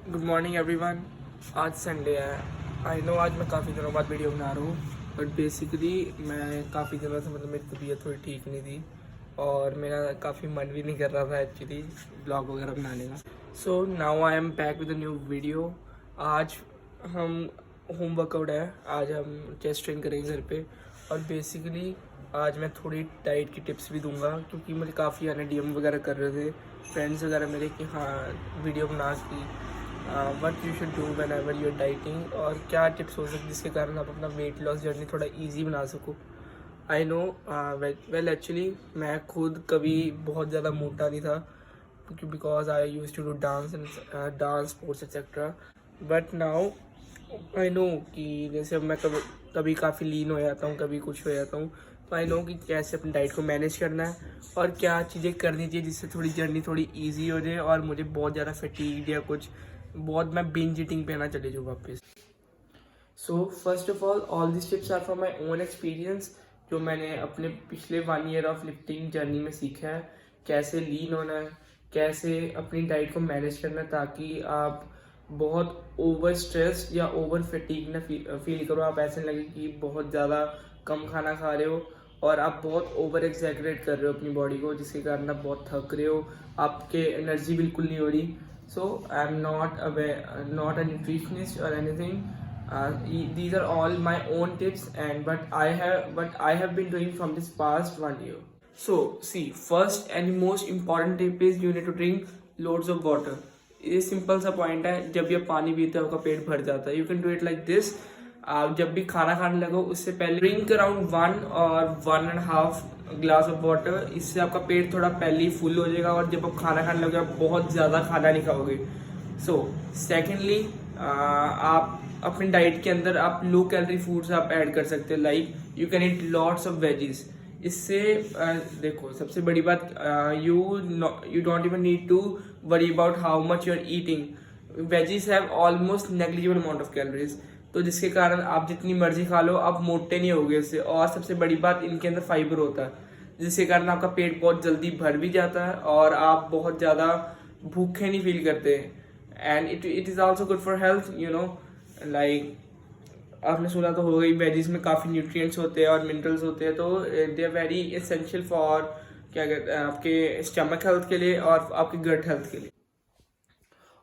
Good morning everyone. आज Sunday है। I know आज मैं काफ़ी दिनों बाद वीडियो बना रहा हूँ, बट बेसिकली मैं काफ़ी दिनों से मेरी तबीयत थोड़ी ठीक नहीं थी और मेरा काफ़ी मन भी नहीं कर रहा था एक्चुअली ब्लॉग वगैरह बनाने का। सो now I am back with a new video. आज हम होम वर्कआउट है, आज हम चेस्ट ट्रेन करेंगे घर पे। और बेसिकली आज मैं थोड़ी डाइट की टिप्स भी दूंगा, क्योंकि मुझे काफ़ी आने डीएम वगैरह कर रहे थे फ्रेंड्स वगैरह मेरे कि हाँ वीडियो बना की what you should do whenever you are dieting, और क्या टिप्स हो सकती जिसके कारण आप अपना वेट लॉस जर्नी थोड़ा ईजी बना सको। आई नो वेल एक्चुअली मैं खुद कभी बहुत ज़्यादा मोटा नहीं था, क्योंकि because I used to do dance and dance sports etcetera. But now I know कि जैसे अब मैं कभी कभी काफ़ी लीन हो जाता हूँ, कभी कुछ हो जाता हूँ, तो आई नो कि कैसे अपनी डाइट को मैनेज करना है और क्या चीज़ें करनी चाहिए जिससे थोड़ी जर्नी थोड़ी इजी हो जाए और मुझे बहुत ज़्यादा फटीग या कुछ बहुत मैं बिंज ईटिंग पे ना चले जाऊँ वापस। So first of all this tips are from my own experience, जो मैंने अपने पिछले 1 ईयर ऑफ लिफ्टिंग जर्नी में सीखा है। कैसे लीन होना है, कैसे अपनी डाइट को मैनेज करना है ताकि आप बहुत ओवर स्ट्रेस या ओवर फटीग ना फील करो। आप ऐसे लगे कि बहुत ज़्यादा कम खाना खा रहे हो और आप बहुत ओवर एक्सैगरेट कर रहे हो अपनी बॉडी को, जिसके कारण आप बहुत थक रहे हो, आपके एनर्जी बिल्कुल नहीं हो रही। So I'm not a nutritionist or anything. These are all my own tips, and what I have been doing from this past 1 year. So see, first and most important tip is you need to drink loads of water. ये simple सा point है, जब भी आप पानी पीते हो आपका पेट भर जाता है। You can do it like this. आप जब भी खाना खाने लगो उससे पहले ड्रिंक अराउंड 1 और 1.5 ग्लास ऑफ वाटर। इससे आपका पेट थोड़ा पहले ही फुल हो जाएगा और जब आप खाना खाने लगोगे आप बहुत ज़्यादा खाना नहीं खाओगे। सो सेकेंडली आप अपनी डाइट के अंदर आप लो कैलोरी फूड्स आप ऐड कर सकते हो, like you can eat lots of veggies. इससे देखो सबसे बड़ी बात, you don't even need to worry about how much you are eating. Veggies have almost negligible amount of calories, तो जिसके कारण आप जितनी मर्जी खा लो आप मोटे नहीं होगे इससे। और सबसे बड़ी बात, इनके अंदर फाइबर होता है, जिसके कारण आपका पेट बहुत जल्दी भर भी जाता है और आप बहुत ज़्यादा भूखे नहीं फील करते। And it is also good for health, you know. Like आपने सुना तो होगा ही, वेजीज में काफ़ी न्यूट्रिएंट्स होते हैं और मिनरल्स होते हैं, तो they are very essential for क्या कहते हैं आपके स्टमक हेल्थ के लिए और आपके गट हेल्थ के लिए।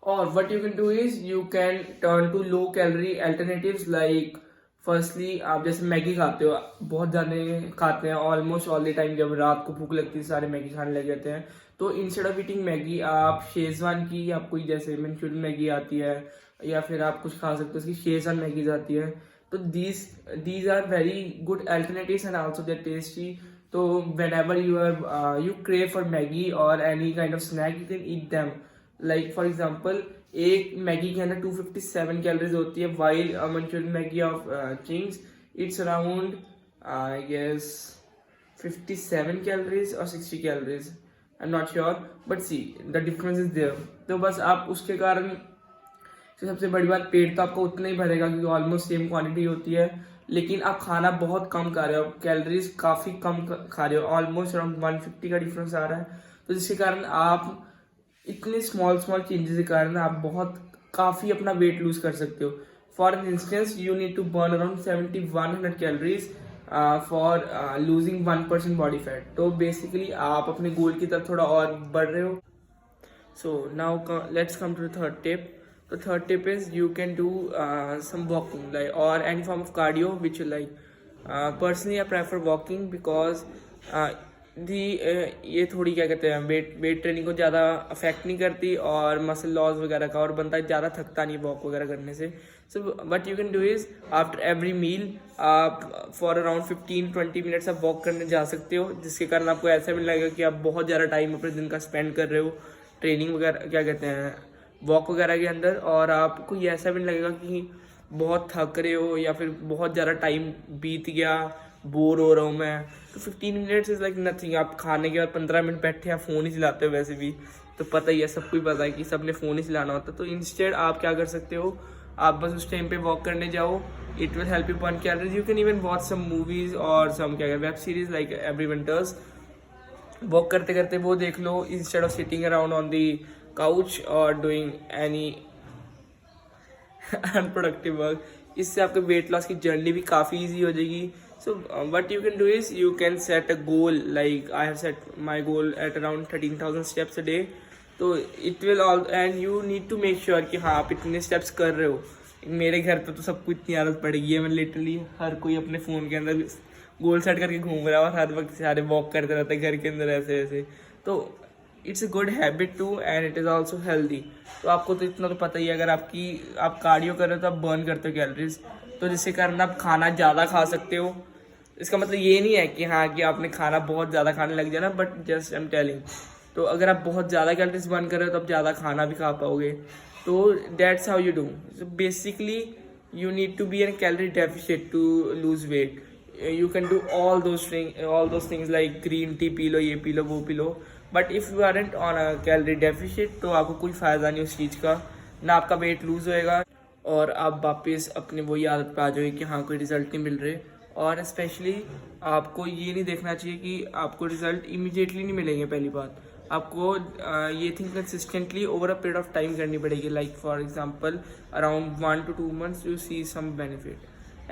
और what you can do is you can turn to low calorie alternatives, like firstly आप जैसे मैगी खाते हो, बहुत ज़्यादा खाते हैं ऑलमोस्ट ऑल द टाइम। जब रात को भूख लगती है सारे मैगी खाने लग जाते हैं, तो इंस्टेड ऑफ ईटिंग मैगी आप शेजवान की, आप कोई जैसे मंचूरियन मैगी आती है या फिर आप कुछ खा सकते हो उसकी शेजवान मैगीज आती है। तो these are very good alternatives and also they tasty. तो whenever you crave for Maggi और any kind of snack you can eat them. Like for example एक मैगी के अंदर 257 कैलोरीज होती है, while Manchurian Maggi of Ching's it's around I guess 57 calories और 60 calories, I am not sure, but see the difference is there. तो बस आप उसके कारण सबसे बड़ी बात, पेट तो आपका उतना ही भरेगा क्योंकि ऑलमोस्ट सेम क्वांटिटी होती है, लेकिन आप खाना बहुत कम खा रहे हो, कैलोरीज काफ़ी कम खा रहे हो, ऑलमोस्ट अराउंड 150 का डिफरेंस आ रहा है। तो जिसके कारण आप इतने स्मॉल चेंजेस के कारण आप बहुत काफ़ी अपना वेट लूज कर सकते हो। For instance you need to burn around 7100 calories for losing 1% body fat. तो बेसिकली आप अपने गोल की तरफ थोड़ा और बढ़ रहे हो। So now let's come to the third tip. The third tip is you can do some walking, like or any form of cardio which you like. Personally I prefer walking because ये थोड़ी क्या कहते हैं weight training को ज़्यादा affect नहीं करती और मसल लॉस वगैरह का, और बंदा ज़्यादा थकता नहीं वॉक वगैरह करने से। So what you can do is after every meal आप फॉर अराउंड 15-20 मिनट्स आप वॉक करने जा सकते हो, जिसके कारण आपको ऐसा भी लगेगा कि आप बहुत ज़्यादा टाइम अपने दिन का स्पेंड कर रहे हो ट्रेनिंग वगैरह क्या कहते हैं वॉक वगैरह के अंदर, और आपको ये ऐसा भी नहीं लगेगा कि बहुत थक रहे हो या फिर बहुत ज़्यादा टाइम बीत गया, बोर हो रहा हूँ मैं। तो 15 मिनट्स इज़ लाइक नथिंग। आप खाने के बाद 15 मिनट बैठे आप फ़ोन ही चलाते हो, वैसे भी तो पता ही है, सबको ही पता है कि सबने फ़ोन ही चलाना होता है। तो इंस्टेड आप क्या कर सकते हो, आप बस उस टाइम पे वॉक करने जाओ, it will help you burn calories. You can even watch some movies और सम क्या web series like everyone does. Walk करते करते वो देख लो instead of sitting around on the couch or doing any unproductive work. इससे आपके weight loss की जर्नी भी काफ़ी ईजी हो जाएगी। So what you can do is you can set a goal, like I have set my goal at around 13,000 steps a day. तो it will all end you need to make sure कि हाँ आप इतने steps कर रहे हो। मेरे घर पे तो सबको इतनी आदत पड़ गई है, मैं लिटरली हर कोई अपने फ़ोन के अंदर गोल सेट करके घूम रहा है और हर वक्त सारे वॉक करते रहते हैं घर के अंदर ऐसे ऐसे। तो it's a good habit to and it is also healthy. तो आपको तो इतना तो पता ही है, अगर आप कार्डियो कर रहे हो तो आप बर्न करते हो कैलोरीज, तो जिसके कारण आप खाना ज़्यादा खा सकते हो। इसका मतलब ये नहीं है कि हाँ कि आपने खाना बहुत ज़्यादा खाने लग जाना, but just I am telling. तो अगर आप बहुत ज़्यादा कैलोरीज बर्न कर रहे हो तो आप ज़्यादा खाना भी खा पाओगे। तो that's how you do. So basically you need to be in a calorie deficit to lose weight. You can do all those things like green tea पी लो, ये पी लो, वो पी लो, but if you aren't on a calorie deficit तो आपको कोई फ़ायदा नहीं उस चीज़ का, ना आपका वेट लूज़ होएगा और आप वापस अपने वही आदत पे आ जाओगे कि हाँ कोई रिजल्ट नहीं मिल रहे। और स्पेशली आपको ये नहीं देखना चाहिए कि आपको रिजल्ट इमीडिएटली नहीं मिलेंगे। पहली बात, आपको ये thing consistently over a period of time करनी पड़ेगी, like for example around 1 to 2 months you see some benefit.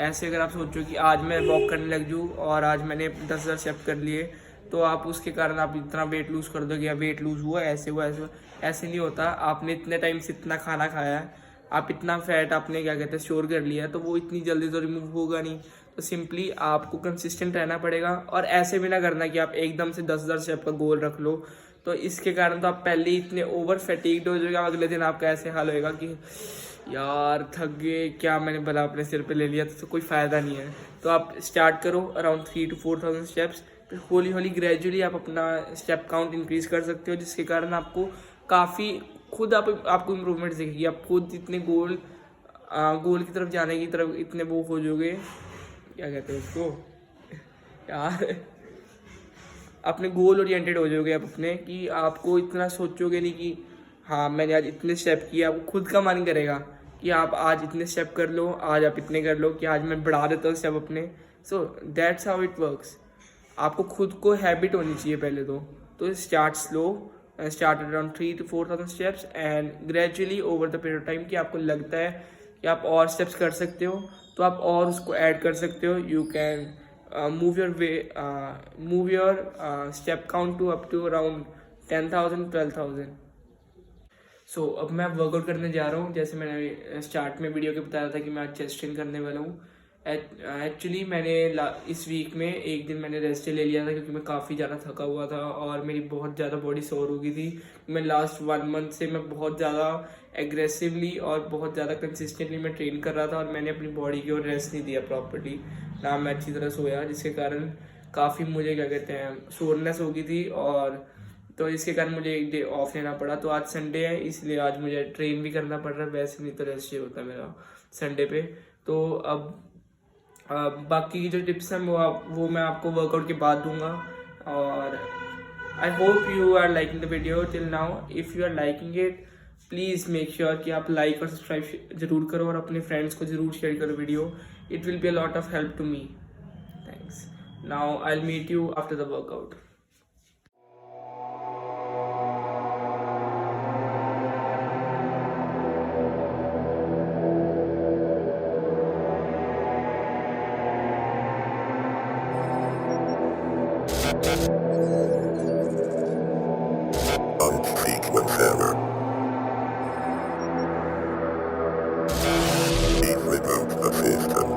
ऐसे अगर आप सोचो कि आज मैं वॉक करने लग जाऊँ और आज मैंने 10,000 स्टेप कर लिए तो आप उसके कारण आप इतना वेट लूज़ कर दोगे या वेट लूज़ हुआ ऐसे हुआ ऐसे हुआ, ऐसे नहीं होता। आपने इतने टाइम से इतना खाना खाया है, आप इतना फैट आपने क्या कहते हैं स्टोर कर लिया है, तो वो इतनी जल्दी तो रिमूव होगा नहीं। तो सिंपली आपको कंसिस्टेंट रहना पड़ेगा और ऐसे भी ना करना कि आप एकदम से 10,000 स्टेप का गोल रख लो। तो इसके कारण तो आप पहले ही इतने ओवर फैटीग्ड हो जाओगे, अगले दिन आपका ऐसे हाल होएगा कि यार थक गए, क्या मैंने भला अपने सिर पे ले लिया, तो कोई फ़ायदा नहीं है। तो आप स्टार्ट करो अराउंड 3 to 4,000 स्टेप्स, फिर होली होली ग्रेजुअली आप अपना स्टेप काउंट इंक्रीज़ कर सकते हो, जिसके कारण आपको काफ़ी खुद आपको इम्प्रूवमेंट दिखेगी। आप खुद इतने गोल की तरफ जाने की तरफ इतने वो हो जाओगे, क्या कहते हैं उसको यार, अपने गोल ओरिएंटेड हो जाओगे आप अपने, कि आपको इतना सोचोगे नहीं कि हाँ मैंने आज इतने स्टेप किए। आपको खुद का मन करेगा कि आप आज इतने स्टेप कर लो, आज आप इतने कर लो, कि आज मैं बढ़ा देता हूँ स्टेप अपने। So that's how it works. आपको खुद को हैबिट होनी चाहिए पहले तो start slow, start around 3 to 4,000 steps and gradually over the period of time कि आपको लगता है कि आप और स्टेप्स कर सकते हो तो आप और उसको ऐड कर सकते हो। You can move your step count to up to around 10,000 12,000। सो अब मैं वर्कआउट करने जा रहा हूँ। जैसे मैंने स्टार्ट में वीडियो के बताया था कि मैं आज चेस्ट ट्रेन करने वाला हूँ। एक्चुअली मैंने इस वीक में एक दिन मैंने रेस्ट ले लिया था क्योंकि मैं काफ़ी ज़्यादा थका हुआ था और मेरी बहुत ज़्यादा बॉडी सोर हो गई थी। मैं लास्ट 1 month से मैं बहुत ज़्यादा एग्रेसिवली और बहुत ज़्यादा कंसिस्टेंटली मैं ट्रेन कर रहा था और मैंने अपनी बॉडी की ओर रेस्ट नहीं दिया प्रॉपर्ली, ना मैं अच्छी तरह सोया, जिसके कारण काफ़ी मुझे क्या कहते हैं सोरनेस हो गई थी। और तो इसके कारण मुझे एक डे ऑफ लेना पड़ा। तो आज संडे है इसलिए आज मुझे ट्रेन भी करना पड़ रहा है, वैसे नहीं तो रेस्ट ही होता मेरा संडे पे। तो अब बाकी की जो टिप्स हैं वो मैं आपको वर्कआउट के बाद दूंगा। और I hope you are liking the video till now. If you are liking it please make sure कि आप लाइक और सब्सक्राइब जरूर करो और अपने फ्रेंड्स को ज़रूर शेयर करो video. It will be a lot of help to me. Thanks. Now I will meet you after the workout. Unfrequent error. Please reboot the system.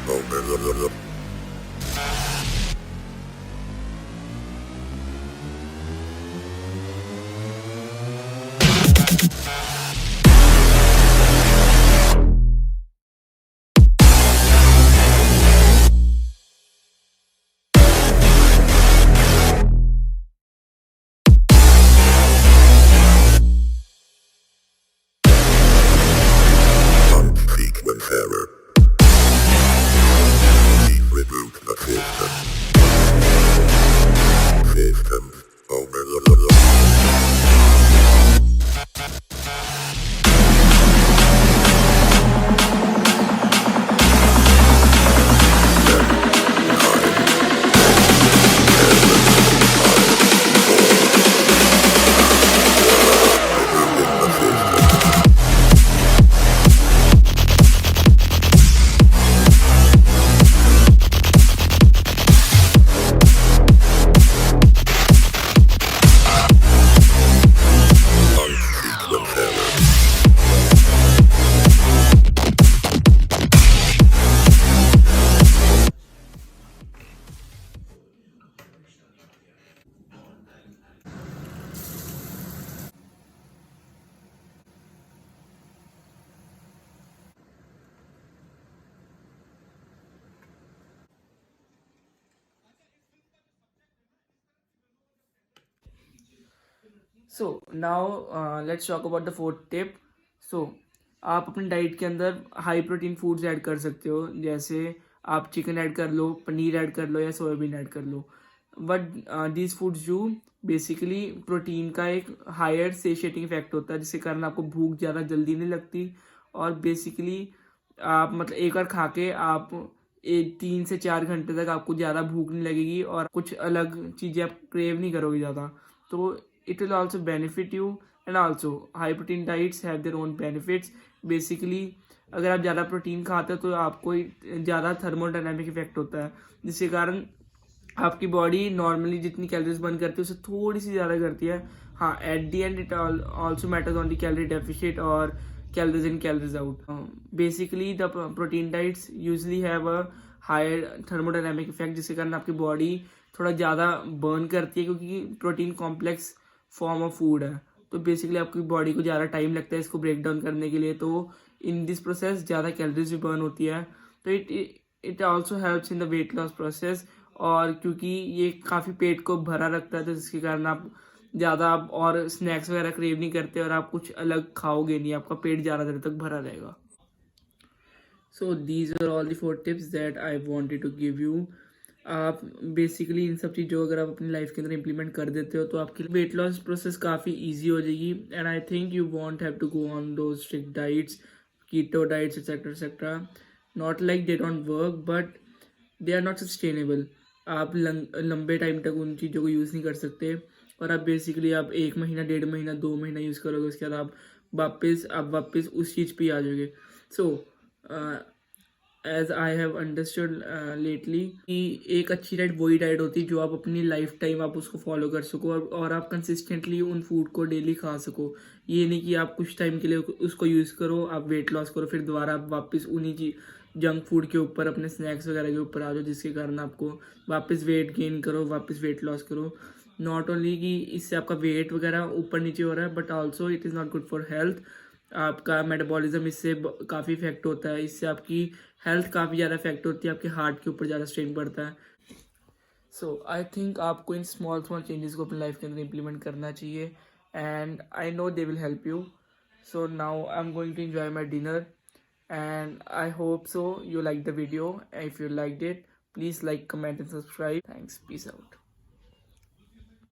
Oh, so now let's talk about the fourth tip. So आप अपनी diet के अंदर high protein foods add कर सकते हो, जैसे आप chicken add कर लो, पनीर ऐड कर लो या सोयाबीन ऐड कर लो. बट दीज फूड्स जो बेसिकली प्रोटीन का एक हायर सेशिएटिंग इफेक्ट होता है, जिसके कारण आपको भूख ज़्यादा जल्दी नहीं लगती. और बेसिकली आप मतलब एक बार खा के आप 3 से 4 घंटे तक आपको ज़्यादा भूख नहीं लगेगी और कुछ अलग चीज़ें आप क्रेव नहीं करोगे ज़्यादा. तो it will also benefit you. And also high protein diets have their own benefits. Basically अगर आप ज़्यादा प्रोटीन खाते हो तो आपको ज़्यादा थर्मोडायनामिक इफेक्ट होता है, जिसके कारण आपकी बॉडी नॉर्मली जितनी कैलोरीज बर्न करती है उससे थोड़ी सी ज़्यादा करती है. हाँ, at the and it also matters on the calorie deficit और calories in calories out. Basically the protein diets usually have a higher thermodynamic effect, जिसके कारण आपकी बॉडी थोड़ा ज़्यादा बर्न करती है, क्योंकि protein complex form of food है. तो बेसिकली आपकी बॉडी को ज़्यादा टाइम लगता है इसको ब्रेक डाउन करने के लिए, तो इन दिस प्रोसेस ज़्यादा कैलोरीज भी बर्न होती है. तो it also helps in the wait loss process. और क्योंकि ये काफ़ी पेट को भरा रखता है, तो जिसके कारण आप ज़्यादा आप और स्नैक्स वगैरह क्रेव नहीं करते और आप कुछ अलग खाओगे नहीं, आपका पेट ज़्यादा देर तक भरा रहेगा. So these are all the 4 tips that I wanted to give you. आप बेसिकली इन सब चीज़ों अगर आप अपनी लाइफ के अंदर इंप्लीमेंट कर देते हो तो आपकी वेट लॉस प्रोसेस काफ़ी ईजी हो जाएगी. And I think you won't have to go on those strict diets, keto diets etcetera. Not like they don't work, but they are not sustainable. आप लंबे टाइम तक उन चीज़ों को यूज़ नहीं कर सकते. और आप बेसिकली आप 1 महीना, 1.5 महीना, 2 महीना यूज़ करोगे, उसके बाद आप वापस उस चीज़ पे आ जाओगे. So as I have understood lately कि एक अच्छी डाइट वही डाइट होती है जो आप अपनी लाइफ टाइम आप उसको फॉलो कर सको और आप कंसिस्टेंटली उन फूड को डेली खा सको. ये नहीं कि आप कुछ टाइम के लिए उसको यूज़ करो, आप वेट लॉस करो, फिर दोबारा आप वापस उन्हीं जंक फूड के ऊपर, अपने स्नैक्स वगैरह के ऊपर आ जाओ, जिसके कारण आपको वापस वेट गेन करो, वापस वेट लॉस करो. नॉट ओनली कि इससे आपका वेट वगैरह ऊपर नीचे हो रहा है, but also it is not good for health. आपका मेटाबॉलिज्म इससे काफ़ी इफेक्ट होता है, इससे आपकी हेल्थ काफ़ी ज़्यादा इफेक्ट होती है, आपके हार्ट के ऊपर ज़्यादा स्ट्रेन पड़ता है. सो आई थिंक आपको इन स्मॉल चेंजेस को अपनी लाइफ के अंदर इंप्लीमेंट करना चाहिए, and I know they will help you. So now I am going to enjoy my dinner, and I hope so you like the video. If you liked it, please like, comment and subscribe. Thanks. Peace out.